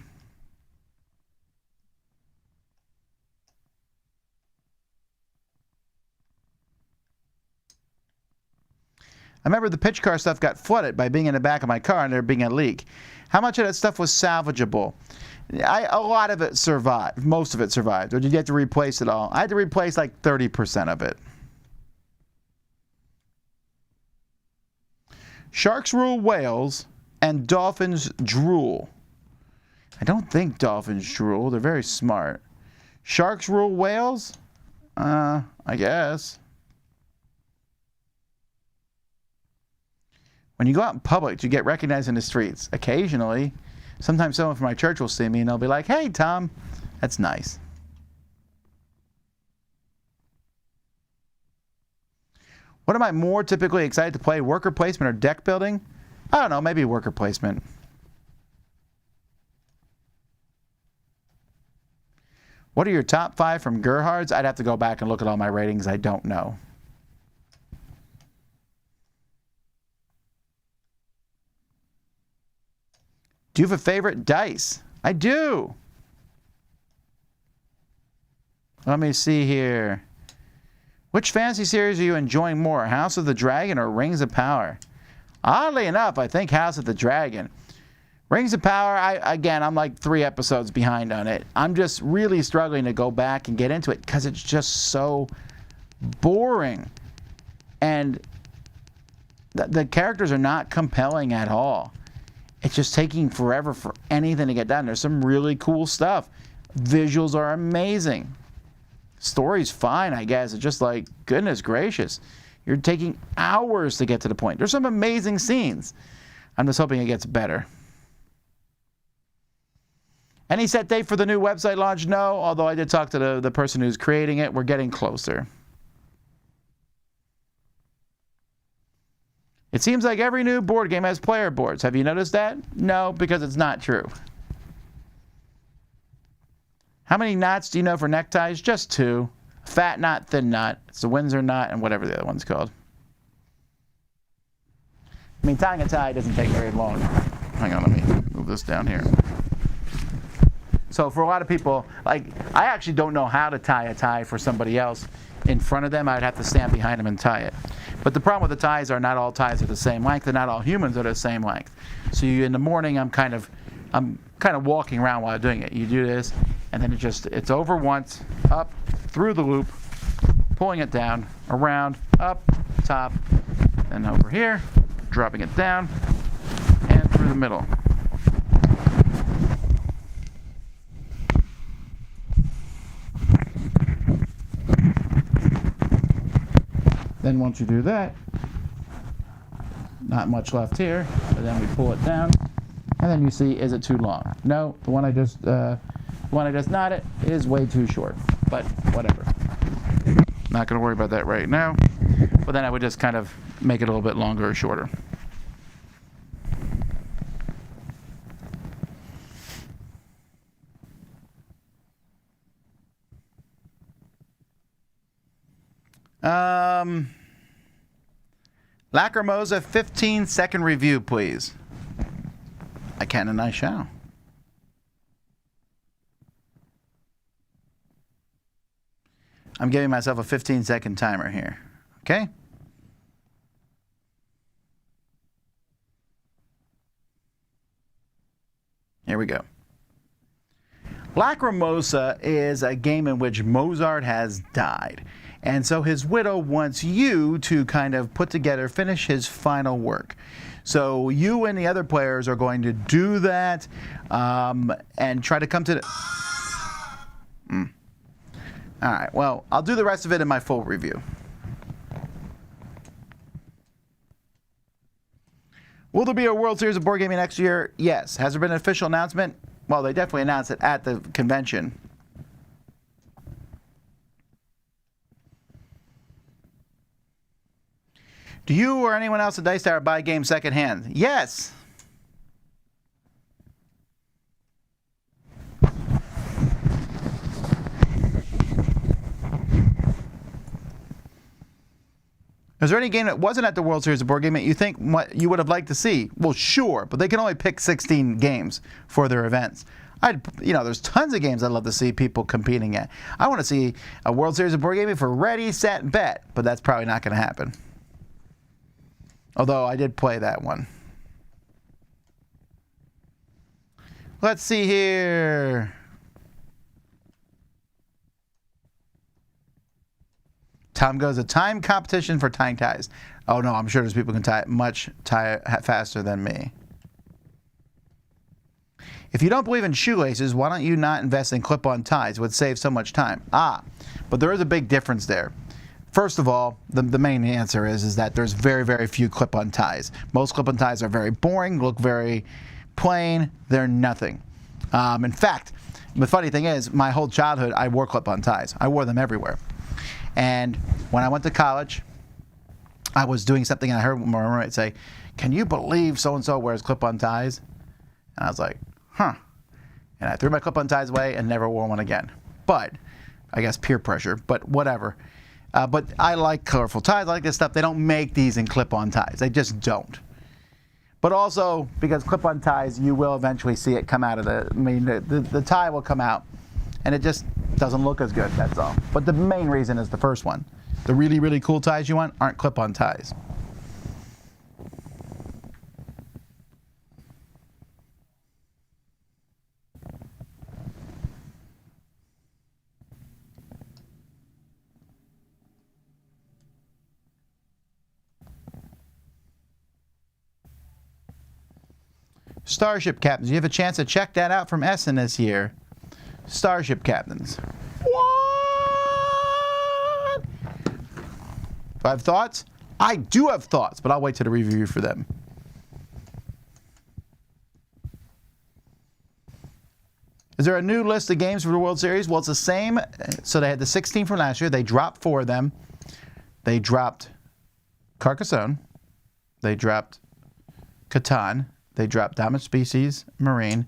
I remember the pitch car stuff got flooded by being in the back of my car and there being a leak. How much of that stuff was salvageable? A lot of it survived. Most of it survived. Or did you have to replace it all? I had to replace like 30% of it. Sharks rule whales and dolphins drool. I don't think dolphins drool. They're very smart. Sharks rule whales? I guess. When you go out in public, do you get recognized in the streets? Occasionally. Sometimes someone from my church will see me and they'll be like, "Hey, Tom." That's nice. What am I more typically excited to play, worker placement or deck building? I don't know, maybe worker placement. What are your top 5 from Gerhard's? I'd have to go back and look at all my ratings. I don't know. Do you have a favorite dice? I do. Let me see here. Which fantasy series are you enjoying more, House of the Dragon or Rings of Power? Oddly enough, I think House of the Dragon. Rings of Power, I'm like 3 episodes behind on it. I'm just really struggling to go back and get into it because it's just so boring. And the characters are not compelling at all. It's just taking forever for anything to get done. There's some really cool stuff. Visuals are amazing. Story's fine, I guess. It's just like, goodness gracious. You're taking hours to get to the point. There's some amazing scenes. I'm just hoping it gets better. Any set date for the new website launch? No, although I did talk to the person who's creating it. We're getting closer. It seems like every new board game has player boards. Have you noticed that? No, because it's not true. How many knots do you know for neckties? Just 2. Fat knot, thin knot. It's the Windsor knot and whatever the other one's called. I mean, tying a tie doesn't take very long. Hang on, let me move this down here. So for a lot of people, like, I actually don't know how to tie a tie for somebody else in front of them. I'd have to stand behind them and tie it. But the problem with the ties are not all ties are the same length, and not all humans are the same length. So in the morning, I'm kind of walking around while doing it. You do this, and then it's over once, up, through the loop, pulling it down, around, up, top, and over here, dropping it down, and through the middle. Then once you do that, not much left here, but then we pull it down, and then you see, is it too long? No, the one I just knotted is way too short, but whatever. Not going to worry about that right now, but then I would just kind of make it a little bit longer or shorter. Lacrimosa, 15-second review, please. I can and I shall. I'm giving myself a 15-second timer here. Okay? Here we go. Lacrimosa is a game in which Mozart has died. And so his widow wants you to kind of finish his final work. So you and the other players are going to do that and try to come to the... All right, well, I'll do the rest of it in my full review. Will there be a World Series of Board Gaming next year? Yes. Has there been an official announcement? Well, they definitely announced it at the convention. Do you or anyone else at Dice Tower buy games secondhand? Yes. Is there any game that wasn't at the World Series of Board Gaming you think what you would have liked to see? Well, sure, but they can only pick 16 games for their events. There's tons of games I'd love to see people competing at. I want to see a World Series of Board Gaming for Ready, Set, Bet, but that's probably not going to happen. Although I did play that one. Let's see here. Tom goes, a time competition for tying ties. Oh no, I'm sure there's people who can tie faster than me. If you don't believe in shoelaces, why don't you not invest in clip-on ties? It would save so much time. But there is a big difference there. First of all, the main answer is that there's very, very few clip-on ties. Most clip-on ties are very boring, look very plain, they're nothing. In fact, the funny thing is, my whole childhood, I wore clip-on ties. I wore them everywhere. And when I went to college, I was doing something and I heard my roommate say, "Can you believe so-and-so wears clip-on ties?" And I was like, huh. And I threw my clip-on ties away and never wore one again. But, I guess peer pressure, but whatever. But I like colorful ties, I like this stuff. They don't make these in clip-on ties. They just don't. But also, because clip-on ties, you will eventually see it come out of the tie will come out. And it just doesn't look as good, that's all. But the main reason is the first one. The really, really cool ties you want aren't clip-on ties. Starship Captains. You have a chance to check that out from Essen this year. Starship Captains. What? Do I have thoughts? I do have thoughts, but I'll wait till the review for them. Is there a new list of games for the World Series? Well, it's the same. So they had the 16 from last year. They dropped 4 of them. They dropped Carcassonne. They dropped Catan. They dropped Damaged Species, Marine,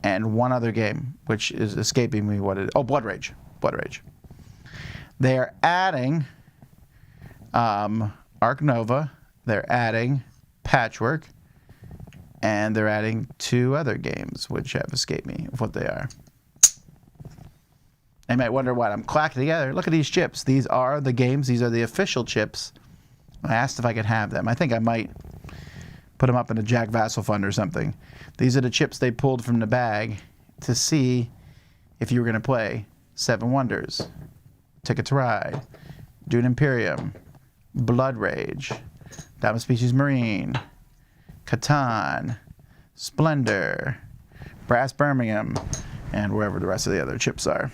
and one other game, which is escaping me what it is. Oh, Blood Rage. Blood Rage. They are adding Arc Nova. They're adding Patchwork. And they're adding 2 other games, which have escaped me of what they are. You might wonder what I'm clacking together. Look at these chips. These are the games. These are the official chips. I asked if I could have them. I think I might put them up in a Jack Vasel fund or something. These are the chips they pulled from the bag to see if you were going to play 7 Wonders, Ticket to Ride, Dune Imperium, Blood Rage, Diamond Species Marine, Catan, Splendor, Brass Birmingham, and wherever the rest of the other chips are.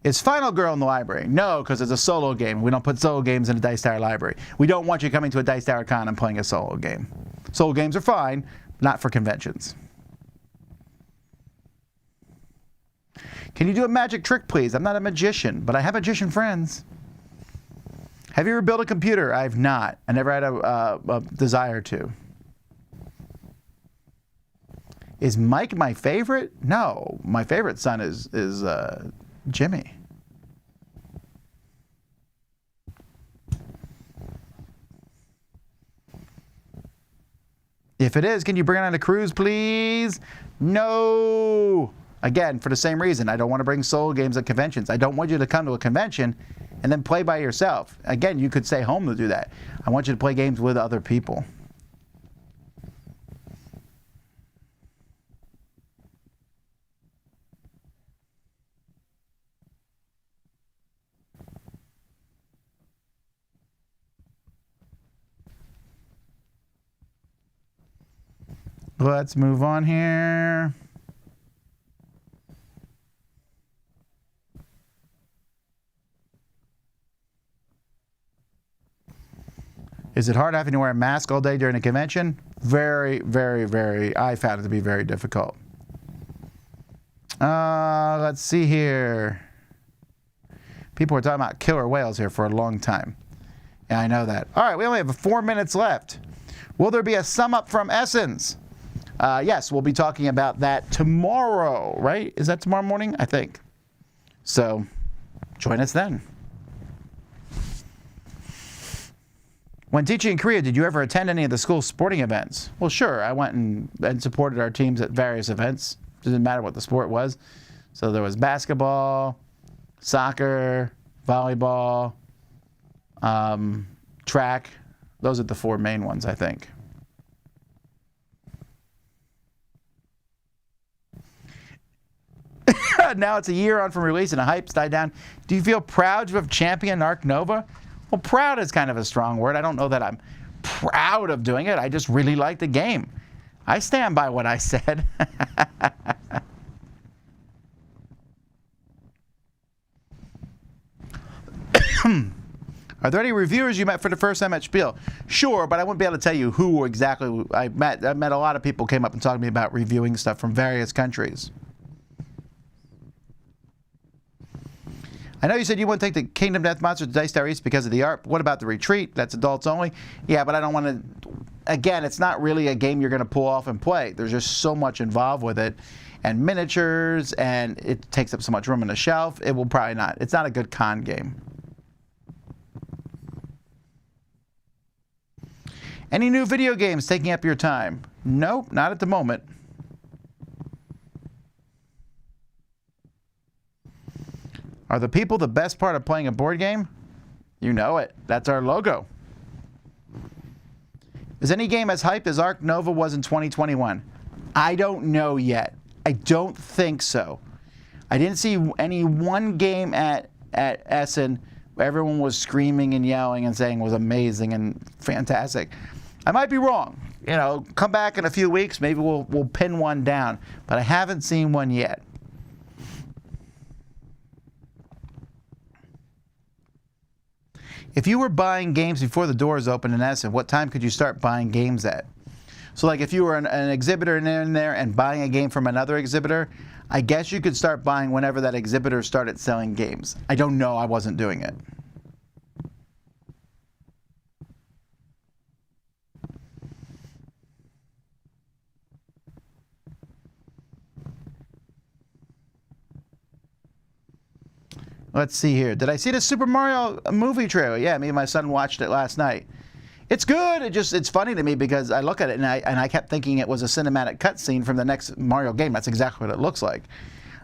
Is Final Girl in the library? No, because it's a solo game. We don't put solo games in the Dice Tower library. We don't want you coming to a Dice Tower con and playing a solo game. Solo games are fine, not for conventions. Can you do a magic trick, please? I'm not a magician, but I have magician friends. Have you ever built a computer? I've not. I never had a desire to. Is Mike my favorite? No. My favorite son is Jimmy. If it is, can you bring it on a cruise, please? No. Again, for the same reason. I don't want to bring solo games at conventions. I don't want you to come to a convention and then play by yourself. Again, you could stay home to do that. I want you to play games with other people. Let's move on here. Is it hard having to wear a mask all day during a convention? Very, very, very. I found it to be very difficult. Let's see here. People were talking about killer whales here for a long time. Yeah, I know that. All right, we only have 4 minutes left. Will there be a sum up from Essen's? Yes, we'll be talking about that tomorrow, right? Is that tomorrow morning? I think. So, join us then. When teaching in Korea, did you ever attend any of the school's sporting events? Well, sure. I went and supported our teams at various events. It didn't matter what the sport was. So there was basketball, soccer, volleyball, track. Those are the 4 main ones, I think. Now it's a year on from release and the hype's died down. Do you feel proud to have championed Ark Nova? Well, proud is kind of a strong word. I don't know that I'm proud of doing it. I just really like the game. I stand by what I said. Are there any reviewers you met for the first time at Spiel? Sure, but I wouldn't be able to tell you who exactly I met. I met a lot of people came up and talked to me about reviewing stuff from various countries. I know you said you wouldn't take the Kingdom Death Monster to Dice Tower East because of the art. What about the Retreat? That's adults only. Yeah, but I don't want to... Again, it's not really a game you're going to pull off and play. There's just so much involved with it. And miniatures, and it takes up so much room on the shelf. It will probably not. It's not a good con game. Any new video games taking up your time? Nope, not at the moment. Are the people the best part of playing a board game? You know it. That's our logo. Is any game as hyped as Ark Nova was in 2021? I don't know yet. I don't think so. I didn't see any one game at Essen where everyone was screaming and yelling and saying it was amazing and fantastic. I might be wrong. You know, come back in a few weeks, maybe we'll pin one down. But I haven't seen one yet. If you were buying games before the doors opened in Essen, what time could you start buying games at? So like if you were an exhibitor in there and buying a game from another exhibitor, I guess you could start buying whenever that exhibitor started selling games. I don't know. I wasn't doing it. Let's see here. Did I see the Super Mario movie trailer? Yeah, me and my son watched it last night. It's good. It's funny to me because I look at it and I kept thinking it was a cinematic cutscene from the next Mario game. That's exactly what it looks like.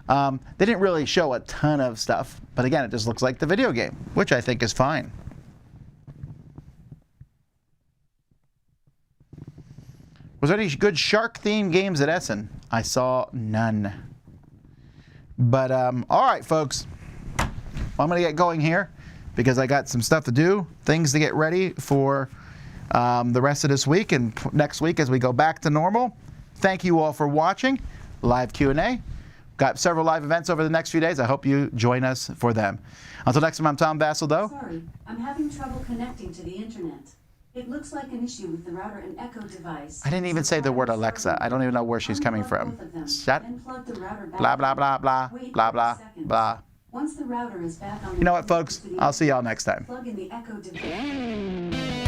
They didn't really show a ton of stuff, but again, it just looks like the video game, which I think is fine. Was there any good shark-themed games at Essen? I saw none. But all right, folks. Well, I'm going to get going here because I got some stuff to do, things to get ready for the rest of this week and next week as we go back to normal. Thank you all for watching live Q&A. Got several live events over the next few days. I hope you join us for them. Until next time, I'm Tom Vasel, though. Sorry, I'm having trouble connecting to the internet. It looks like an issue with the router and Echo device. I didn't even say the word Alexa. I don't even know where she's coming from. Shut. Blah, blah, blah, blah, blah, blah, blah. Once the router is back on, you know what, folks? I'll see y'all next time. Plug in the Echo device.